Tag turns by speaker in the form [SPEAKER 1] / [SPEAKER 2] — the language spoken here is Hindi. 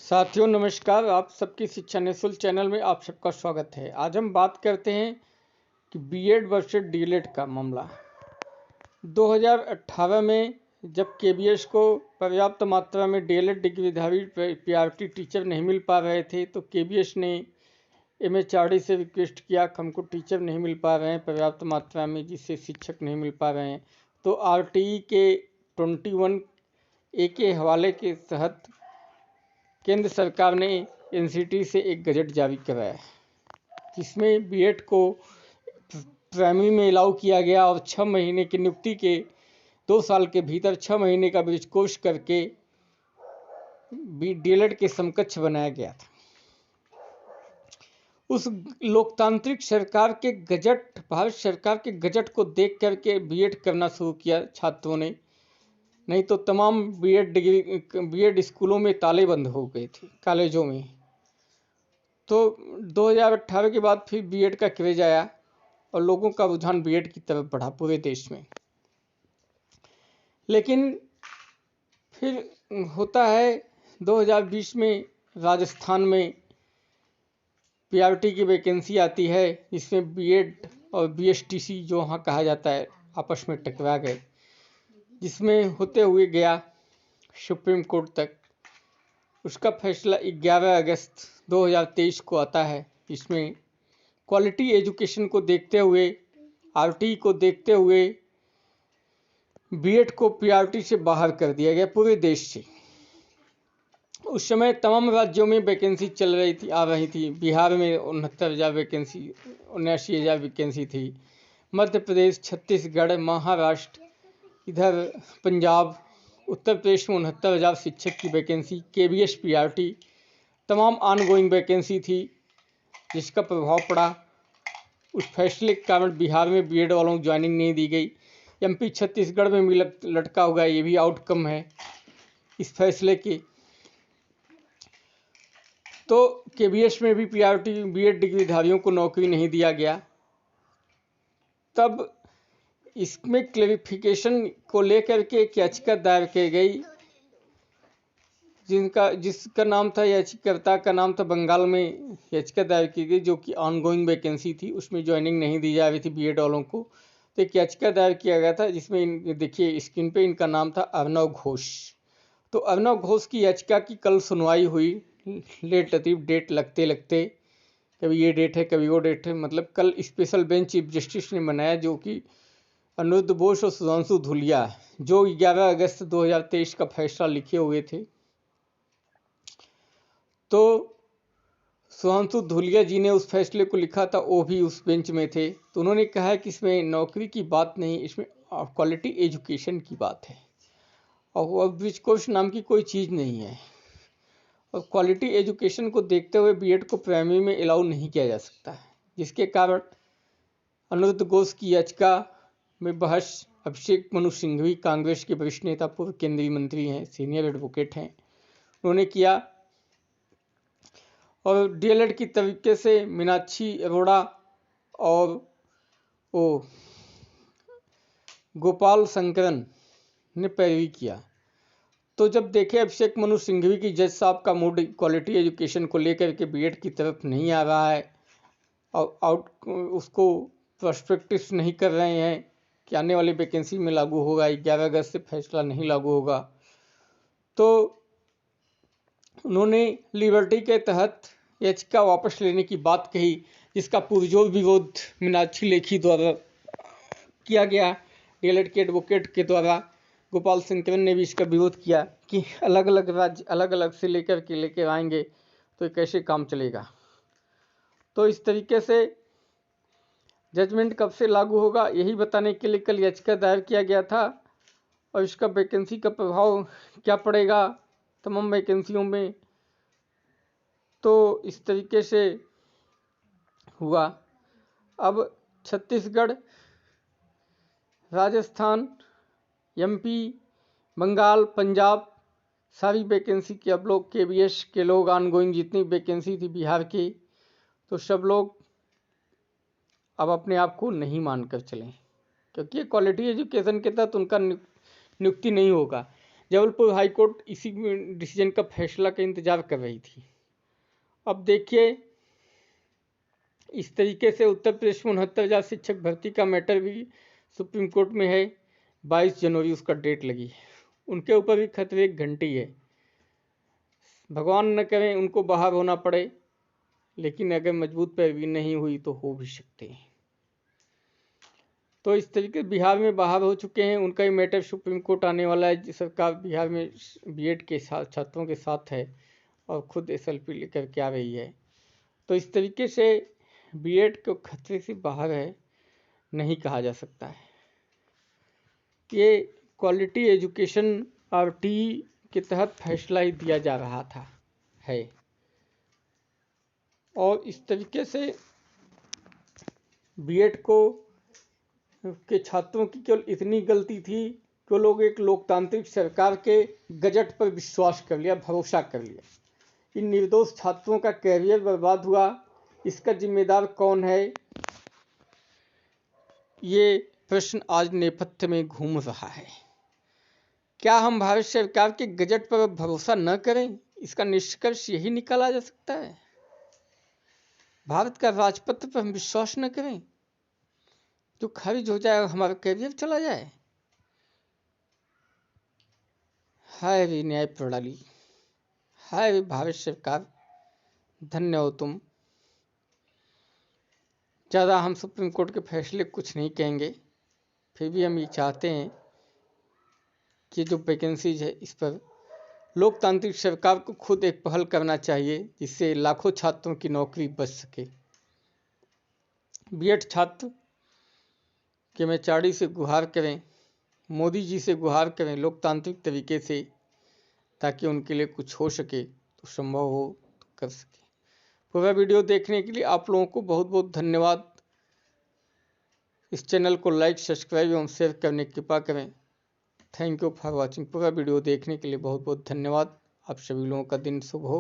[SPEAKER 1] साथियों नमस्कार। आप सबकी शिक्षा निःशुल्क चैनल में आप सबका स्वागत है। आज हम बात करते हैं कि बीएड वर्सेस डीएलएड का मामला। 2018 में जब केबीएस को पर्याप्त मात्रा में डीएलएड डिग्रीधारी पीआरटी टीचर नहीं मिल पा रहे थे तो केबीएस ने एमएचआरडी से रिक्वेस्ट किया कि हमको टीचर नहीं मिल पा रहे हैं पर्याप्त मात्रा में, जिससे शिक्षक नहीं मिल पा रहे हैं। तो आरटीई के 21A के हवाले के तहत केंद्र सरकार ने एनसीटी से एक गजट जारी कराया जिसमें बीएड को प्राइमरी में अलाउ किया गया और 6 महीने की नियुक्ति के 2 साल के भीतर 6 महीने का ब्रिज कोर्स करके डीएलएड के समकक्ष बनाया गया था। उस लोकतांत्रिक सरकार के गजट, भारत सरकार के गजट को देख करके बीएड करना शुरू किया छात्रों ने, नहीं तो तमाम बीएड स्कूलों में ताले बंद हो गए थे, कॉलेजों में। तो 2018 के बाद फिर बीएड का क्रेज आया और लोगों का रुझान बीएड की तरफ बढ़ा पूरे देश में। लेकिन फिर होता है 2020 में राजस्थान में पीआरटी की वैकेंसी आती है, जिसमें बीएड और बीएसटीसी जो वहाँ कहा जाता है आपस में टकरा गए, जिसमें होते हुए गया सुप्रीम कोर्ट तक। उसका फैसला 11 अगस्त 2023 को आता है, जिसमें क्वालिटी एजुकेशन को देखते हुए, आरटी को देखते हुए बीएड को पीआरटी से बाहर कर दिया गया पूरे देश से। उस समय तमाम राज्यों में वैकेंसी चल रही थी, आ रही थी। बिहार में 69,000 वैकेंसी, 79,000 वैकेंसी थी। मध्य प्रदेश, छत्तीसगढ़, महाराष्ट्र, इधर पंजाब, उत्तर प्रदेश में 69,000 शिक्षक की वैकेंसी, केबीएस पीआरटी, तमाम ऑनगोइंग वैकेंसी थी, जिसका प्रभाव पड़ा। उस फैसले के कारण बिहार में बीएड वालों को ज्वाइनिंग नहीं दी गई। एमपी छत्तीसगढ़ में भी लटका होगा, ये भी आउटकम है इस फैसले के। तो केबीएस में भी पीआरटी बीएड डिग्रीधारियों को नौकरी नहीं दिया गया। तब इसमें क्लैरिफिकेशन को लेकर के एक याचिका दायर की गई, जिसका नाम था, याचिकाकर्ता का नाम था, बंगाल में याचिका दायर की गई जो कि ऑनगोइंग वैकेंसी थी, उसमें ज्वाइनिंग नहीं दी जा रही थी बीएड वालों को। तो एक याचिका दायर किया गया था, जिसमें देखिए स्क्रीन पे इनका नाम था अर्णव घोष। तो अर्णव घोष की याचिका की कल सुनवाई हुई। लेट लतीफ़ डेट लगते लगते कभी ये डेट है कभी वो डेट है, मतलब कल स्पेशल बेंच चीफ जस्टिस ने बनाया, जो कि अनिरुद्ध बोस और सुधांशु धूलिया, जो 11 अगस्त 2023 का फैसला लिखे हुए थे। तो सुधांशु धूलिया जी ने उस फैसले को लिखा था, वो भी उस बेंच में थे। तो उन्होंने कहा है कि इसमें नौकरी की बात नहीं, इसमें क्वालिटी एजुकेशन की बात है, और ब्रिज कोर्स नाम की कोई चीज़ नहीं है। और क्वालिटी एजुकेशन को देखते हुए बीएड को प्राइमरी में अलाउ नहीं किया जा सकता है, जिसके कारण अनिरुद्ध घोष की याचिका में बहस अभिषेक मनु सिंघवी, कांग्रेस के वरिष्ठ नेता, पूर्व केंद्रीय मंत्री हैं, सीनियर एडवोकेट हैं, उन्होंने किया। और डीएलएड की तरीके से मीनाक्षी अरोड़ा और वो गोपाल शंकरन ने पैरवी किया। तो जब देखे अभिषेक मनु सिंघवी की जज साहब का मूड क्वालिटी एजुकेशन को लेकर के बीएड की तरफ नहीं आ रहा है और उसको प्रोस्पेक्टिव नहीं कर रहे हैं कि आने वाली वैकेंसी में लागू होगा, 11 अगस्त से फैसला नहीं लागू होगा, तो उन्होंने लिबर्टी के तहत याचिका वापस लेने की बात कही, जिसका पुरजोर विरोध मीनाक्षी लेखी द्वारा किया गया, डीएलएड के एडवोकेट के द्वारा। गोपाल शंकरन ने भी इसका विरोध किया कि अलग अलग राज्य अलग अलग से लेकर आएंगे तो कैसे काम चलेगा। तो इस तरीके से जजमेंट कब से लागू होगा, यही बताने के लिए कल याचिका दायर किया गया था। और इसका वैकेंसी का प्रभाव क्या पड़ेगा तमाम वैकेंसियों में, तो इस तरीके से हुआ। अब छत्तीसगढ़, राजस्थान, एमपी, बंगाल, पंजाब, सारी वैकेंसी की अब लोग केबीएस के लोग ऑनगोइंग जितनी वैकेंसी थी बिहार की, तो सब लोग अब अपने आप को नहीं मानकर चलें, क्योंकि क्वालिटी एजुकेशन के तहत उनका नियुक्ति नहीं होगा। जबलपुर हाईकोर्ट इसी डिसीजन का फैसला का इंतजार कर रही थी। अब देखिए, इस तरीके से उत्तर प्रदेश में 69,000 शिक्षक भर्ती का मैटर भी सुप्रीम कोर्ट में है। 22 जनवरी उसका डेट लगी है। उनके ऊपर भी खतरे की घंटी है। भगवान न करें उनको बाहर होना पड़े, लेकिन अगर मजबूत पैरवी नहीं हुई तो हो भी सकते हैं। तो इस तरीके बिहार में बाहर हो चुके हैं, उनका ही मैटर सुप्रीम कोर्ट आने वाला है। सरकार बिहार में बीएड के साथ छात्रों के साथ है और खुद एसएलपी लेकर के आ रही है। तो इस तरीके से बीएड को खतरे से बाहर है नहीं कहा जा सकता है। ये क्वालिटी एजुकेशन RTE के तहत फैसला ही दिया जा रहा था है। और इस तरीके से बीएड को के छात्रों की केवल इतनी गलती थी कि लोग एक लोकतांत्रिक सरकार के गजट पर विश्वास कर लिया, भरोसा कर लिया। इन निर्दोष छात्रों का कैरियर बर्बाद हुआ, इसका जिम्मेदार कौन है, ये प्रश्न आज नेपथ्य में घूम रहा है। क्या हम भारत सरकार के गजट पर भरोसा न करें? इसका निष्कर्ष यही निकाला जा सकता है। भारत का राजपत्र पर हम विश्वास न करें, जो खारिज हो जाए और हमारा कैरियर चला जाए। हाय रे न्याय प्रणाली, हाय रे भारत सरकार, धन्य हो तुम। ज़्यादा हम सुप्रीम कोर्ट के फैसले कुछ नहीं कहेंगे, फिर भी हम ये चाहते हैं कि जो वैकेंसीज है इस पर लोकतांत्रिक सरकार को खुद एक पहल करना चाहिए, जिससे लाखों छात्रों की नौकरी बच सके। बीएड छात्र के MHRD से गुहार करें, मोदी जी से गुहार करें लोकतांत्रिक तरीके से, ताकि उनके लिए कुछ हो सके, तो संभव हो तो कर सके। पूरा वीडियो देखने के लिए आप लोगों को बहुत बहुत धन्यवाद। इस चैनल को लाइक, सब्सक्राइब एवं शेयर करने की कृपा करें। Thank you for watching. पूरा वीडियो देखने के लिए बहुत बहुत धन्यवाद। आप सभी लोगों का दिन शुभ हो।